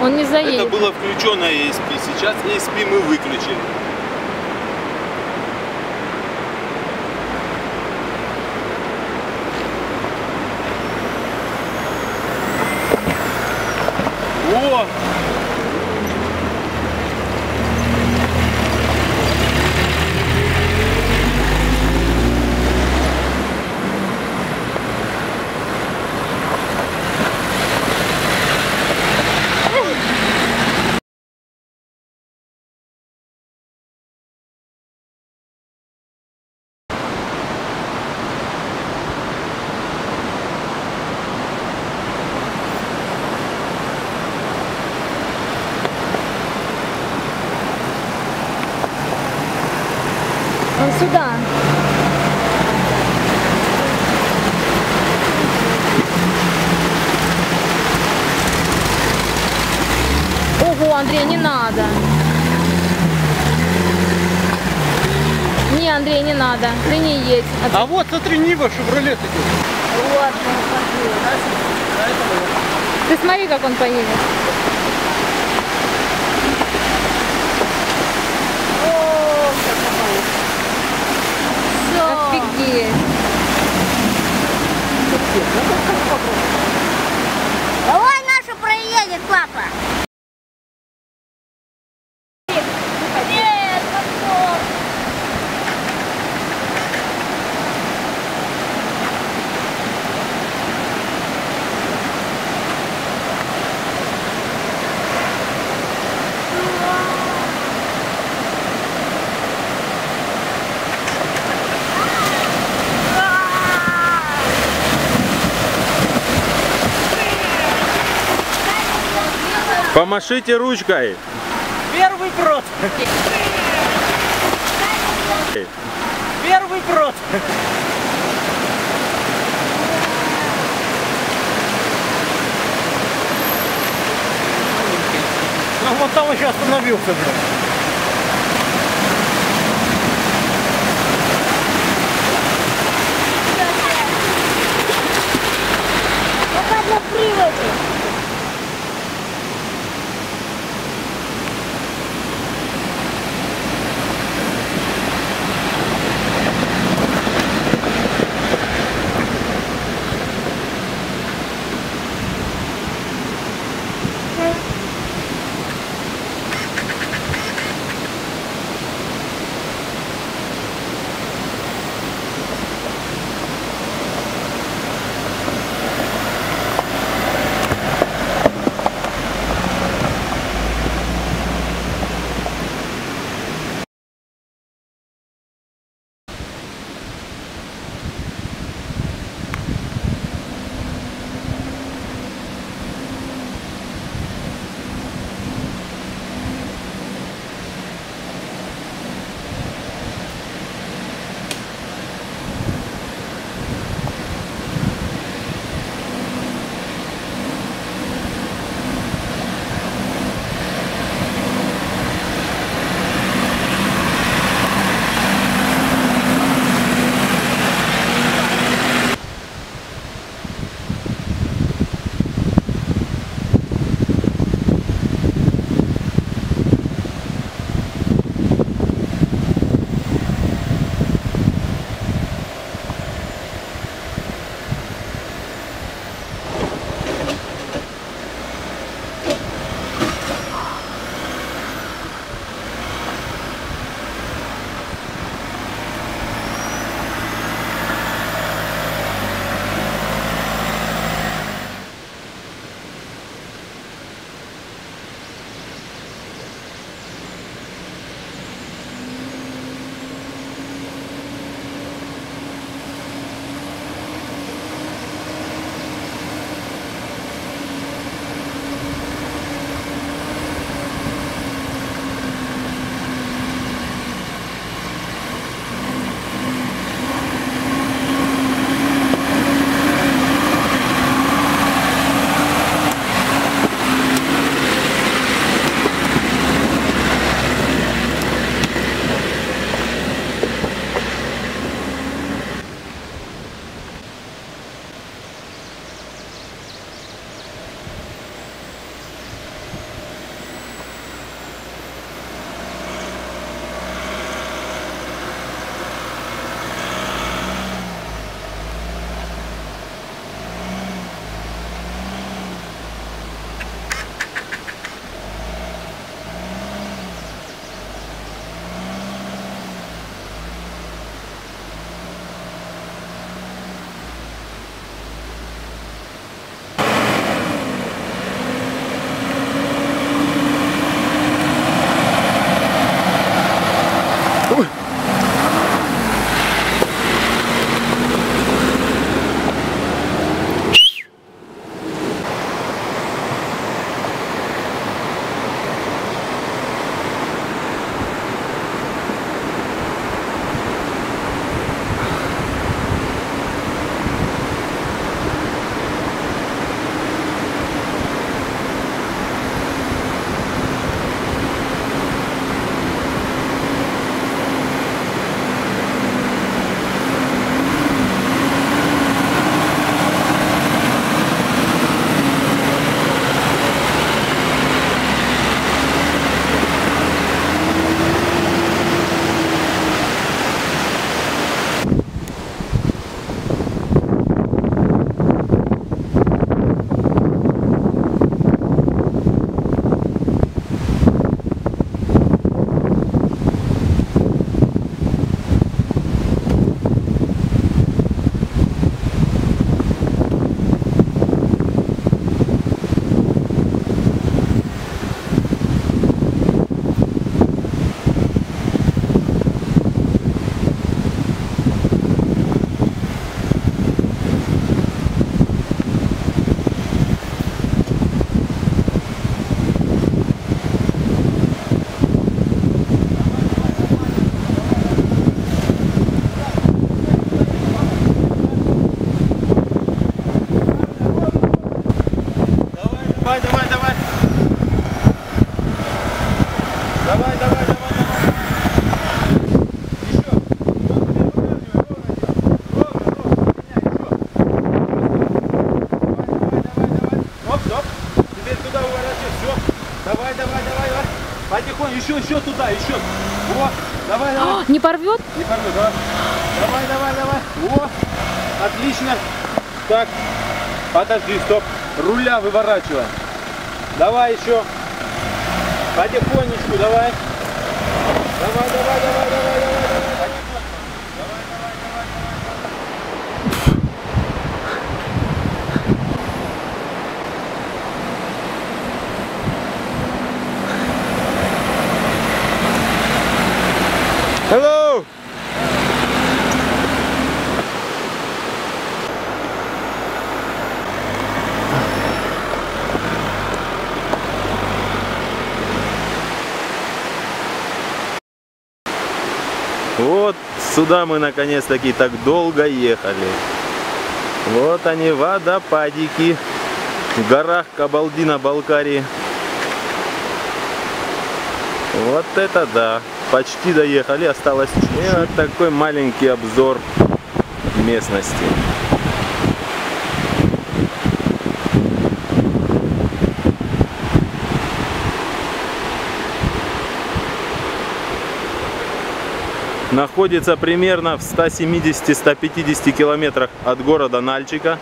Он не заедет. Это было включенное ESP. Сейчас ESP мы выключили. О! Он сюда. Ого, Андрей, не надо. Не, Андрей, не надо. Ты не едь. А вот смотри, Нива, Шевролет идет. Вот, ты смотри, как он поедет. Офигеть. Давай наша проедет, папа. Нет, потом. Помашите ручкой. Первый крот. Первый крот. Ну вот там еще остановился, блин. Пока на приводе. еще туда, еще. О, давай, давай. Не порвет? Не порвет, да? Давай, давай, давай. О, отлично. Так, подожди, стоп. Руля выворачиваем. Давай еще. Потихонечку, давай. Давай, давай, давай, давай, давай, давай. Давай, давай, давай, давай. Hello. Вот сюда мы наконец-таки так долго ехали. Вот они, водопадики в горах Кабалдино-Балкарии. Вот это да, почти доехали, осталось чуть-чуть. И вот такой маленький обзор местности. Находится примерно в 170-150 километрах от города Нальчика.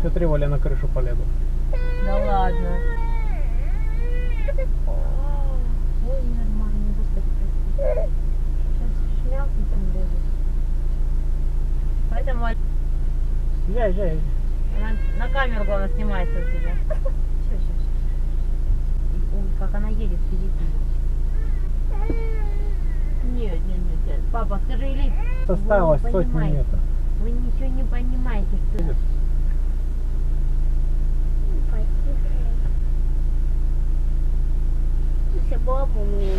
Смотри, Валя, на крышу полезу. Да ладно. Ой, нормально, господи. Сейчас шмякнет там лезет. Поэтому Езжай. на камеру, главное, снимается у тебя. Все. Ой, как она едет впереди. Нет. Папа, скажи, Элит, Осталось вы не сотни понимаете. метров. Вы ничего не понимаете, что... Если было бы у меня.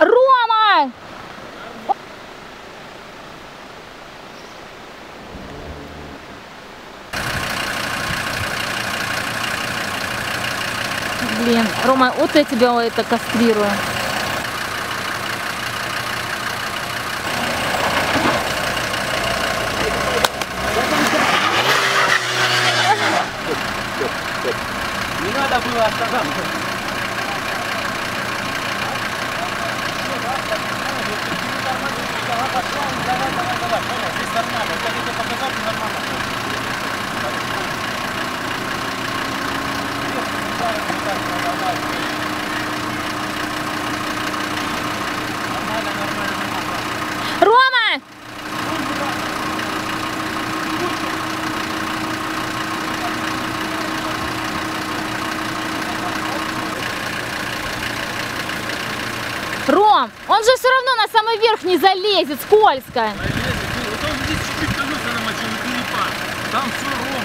Рома! Блин, Рома, вот я тебя это кастрирую. Не надо было остановиться. Давай, здесь нормально. Я тебе показал, нормально. Рома! Он же все равно на самый верх не залезет, скользко. Вот он здесь чуть-чуть колеса намочил, и перепад. Там все ровно.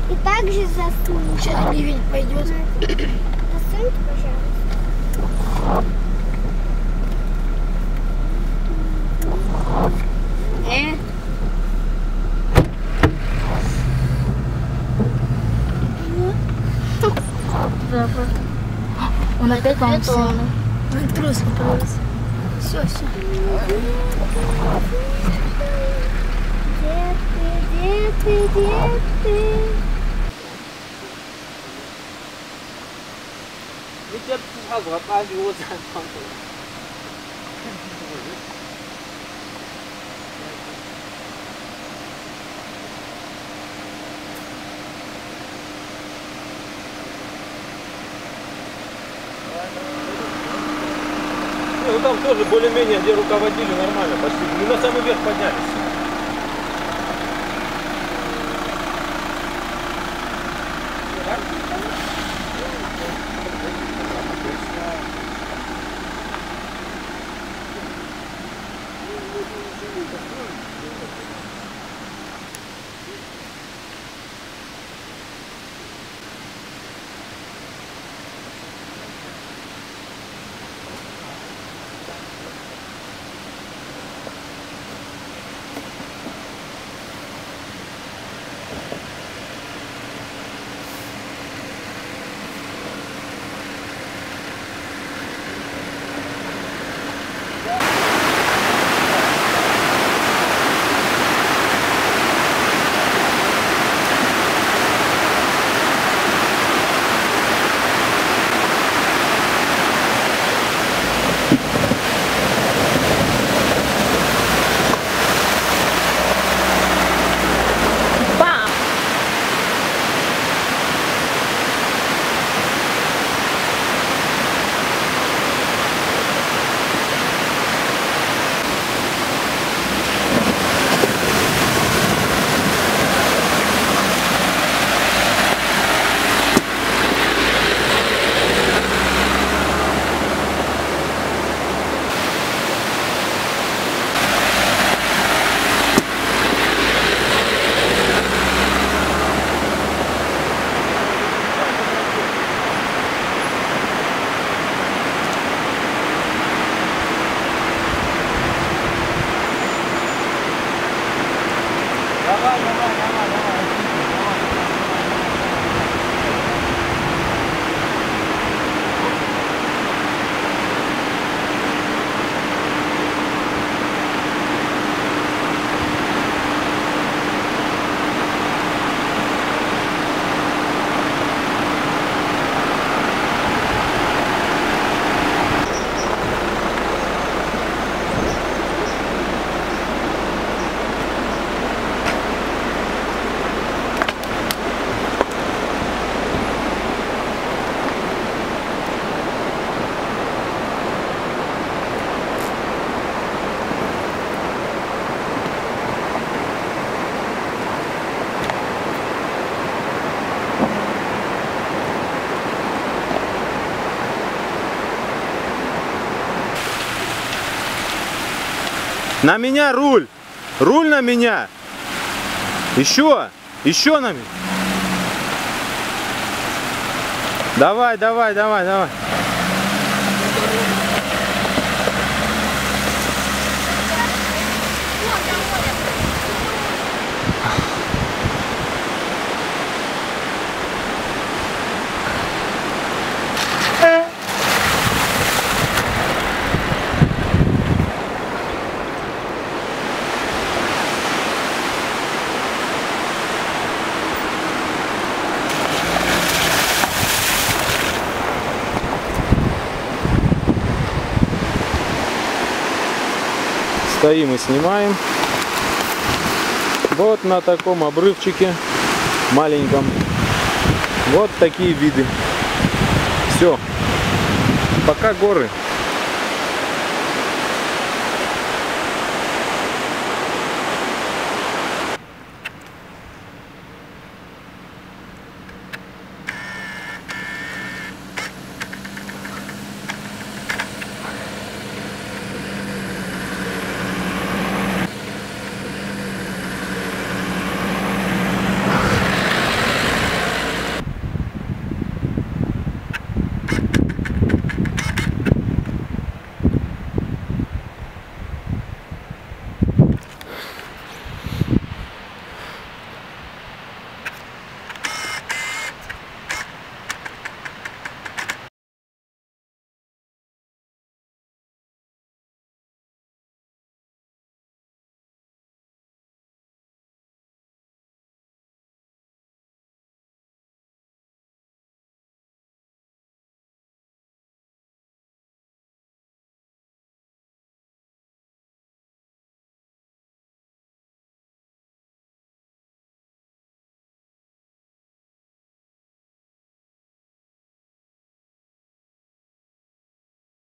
И также засунь. Сейчас ливень пойдет. Засунь, пожалуйста. Он опять Это вам он. Открылся, открылся. Все, все. Где ты? Ведь сразу отправил Ну там тоже более-менее, где руководили, нормально почти. Мы на самый верх поднялись. Давай, давай, давай, давай. На меня руль! Руль на меня! Еще! Еще на меня! Давай, давай, давай, давай! Стоим и снимаем. Вот на таком обрывчике маленьком. Вот такие виды. Все. Пока горы.